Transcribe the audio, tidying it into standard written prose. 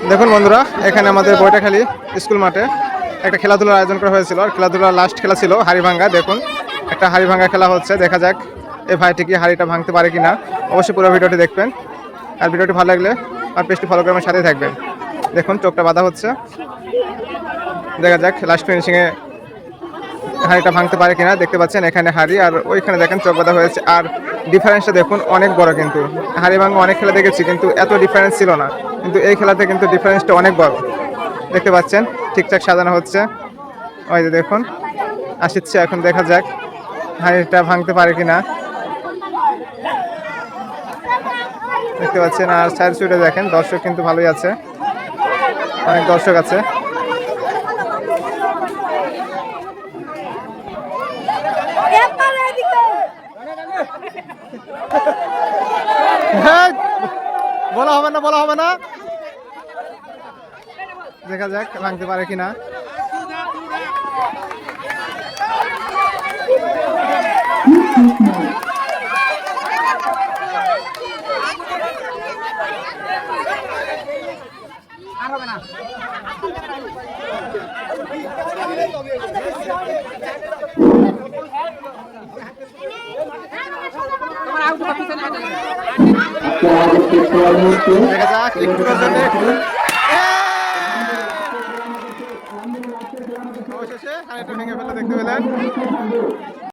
দেখুন বন্ধুরা, এখানে আমাদের বৈঠাখালী স্কুল মাঠে একটা খেলাধুলার আয়োজন করা হয়েছিল। আর খেলাধুলার লাস্ট খেলা ছিল হাড়ি ভাঙ্গা। দেখুন একটা হাড়ি ভাঙ্গা খেলা হচ্ছে, দেখা যাক এই ভাইটি কি হাড়িটা ভাঙতে পারে কিনা। অবশ্যই পুরো ভিডিওটি দেখবেন, আর ভিডিওটি ভালো লাগলে আর পেজটি ফলো করে আমার সাথে থাকবেন। দেখুন চোখটা বাঁধা হচ্ছে, দেখা যাক লাস্ট ফিনিশিংয়ে হাড়িটা ভাঙতে পারে কিনা। দেখতে পাচ্ছেন এখানে হাড়ি, আর ওইখানে দেখেন চোখ বাঁধা হয়েছে। আর ডিফারেন্সটা দেখুন অনেক বড়, কিন্তু হাড়ি ভাঙা অনেক খেলা দেখেছি কিন্তু এত ডিফারেন্স ছিল না, কিন্তু এই খেলাতে কিন্তু ডিফারেন্সটা অনেক বড়। দেখতে পাচ্ছেন ঠিকঠাক সাজানো হচ্ছে, ওই যে দেখুন আসছে। এখন দেখা যাক হাড়িটা ভাঙতে পারে কিনা। দেখতে পাচ্ছেন, আর সাইড সুইডে দেখেন দর্শক কিন্তু ভালোই আছে, অনেক দর্শক আছে। বলা হবে না, বলা হবে না। দেখা যাক ভাঙতে পারে কিনা। দেখা যাক একটু অবশেষে হাড়িটা ভেঙে ফেলে দেখতে পেলেন।